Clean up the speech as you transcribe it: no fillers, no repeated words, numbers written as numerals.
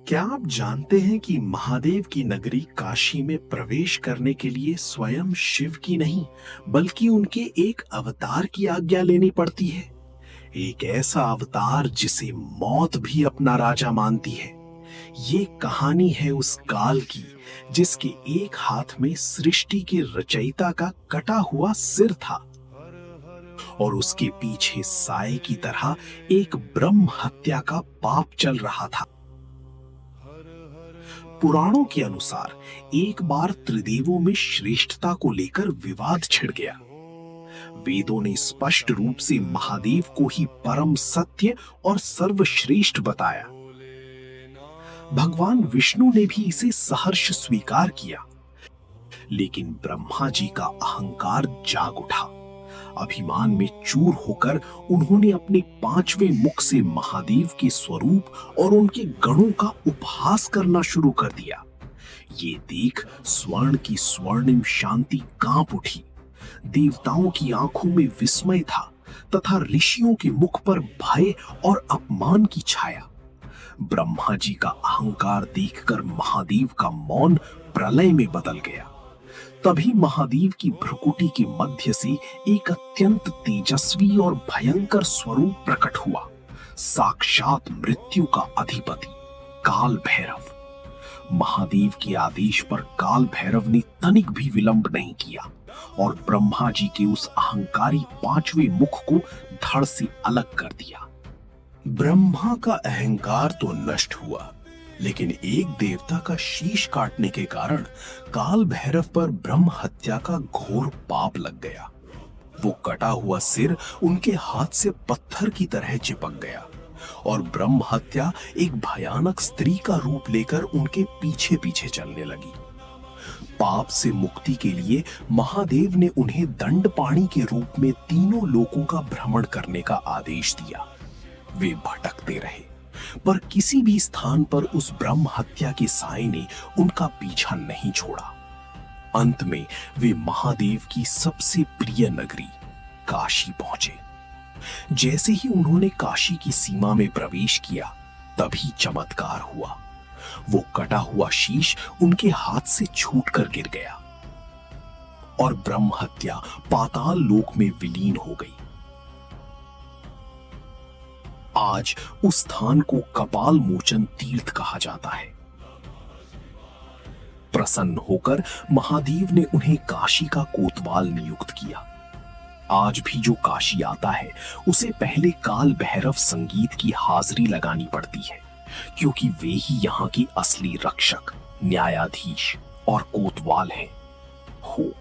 क्या आप जानते हैं कि महादेव की नगरी काशी में प्रवेश करने के लिए स्वयं शिव की नहीं बल्कि उनके एक अवतार की आज्ञा लेनी पड़ती है। एक ऐसा अवतार जिसे मौत भी अपना राजा मानती है। ये कहानी है उस काल की जिसके एक हाथ में सृष्टि के रचयिता का कटा हुआ सिर था और उसके पीछे साए की तरह एक ब्रह्म हत्या का पाप चल रहा था। पुराणों के अनुसार एक बार त्रिदेवों में श्रेष्ठता को लेकर विवाद छिड़ गया। वेदों ने स्पष्ट रूप से महादेव को ही परम सत्य और सर्वश्रेष्ठ बताया। भगवान विष्णु ने भी इसे सहर्ष स्वीकार किया, लेकिन ब्रह्मा जी का अहंकार जाग उठा। अभिमान में चूर होकर उन्होंने अपने पांचवें मुख से महादेव के स्वरूप और उनके गणों का उपहास करना शुरू कर दिया। ये देख स्वर्ण की स्वर्णिम शांति कांप उठी। देवताओं की आंखों में विस्मय था तथा ऋषियों के मुख पर भय और अपमान की छाया। ब्रह्मा जी का अहंकार देखकर महादेव का मौन प्रलय में बदल गया। तभी महादेव की भ्रुकुटी के मध्य से एक अत्यंत तेजस्वी और भयंकर स्वरूप प्रकट हुआ। साक्षात मृत्यु का अधिपति काल भैरव। महादेव के आदेश पर काल भैरव ने तनिक भी विलंब नहीं किया और ब्रह्मा जी के उस अहंकारी पांचवें मुख को धड़ से अलग कर दिया। ब्रह्मा का अहंकार तो नष्ट हुआ, लेकिन एक देवता का शीश काटने के कारण काल भैरव पर ब्रह्म हत्या का घोर पाप लग गया। वो कटा हुआ सिर उनके हाथ से पत्थर की तरह चिपक गया और ब्रह्म हत्या एक भयानक स्त्री का रूप लेकर उनके पीछे पीछे चलने लगी। पाप से मुक्ति के लिए महादेव ने उन्हें दंडपाणी के रूप में तीनों लोकों का भ्रमण करने का आदेश दिया। वे भटकते रहे, पर किसी भी स्थान पर उस ब्रह्म हत्या के साए ने उनका पीछा नहीं छोड़ा। अंत में वे महादेव की सबसे प्रिय नगरी काशी पहुंचे। जैसे ही उन्होंने काशी की सीमा में प्रवेश किया, तभी चमत्कार हुआ। वो कटा हुआ शीश उनके हाथ से छूटकर गिर गया और ब्रह्म हत्या पाताल लोक में विलीन हो गई। आज उस स्थान को कपाल मोचन तीर्थ कहा जाता है। प्रसन्न होकर महादेव ने उन्हें काशी का कोतवाल नियुक्त किया। आज भी जो काशी आता है उसे पहले काल भैरव संगीत की हाजिरी लगानी पड़ती है, क्योंकि वे ही यहाँ की असली रक्षक, न्यायाधीश और कोतवाल हैं। हो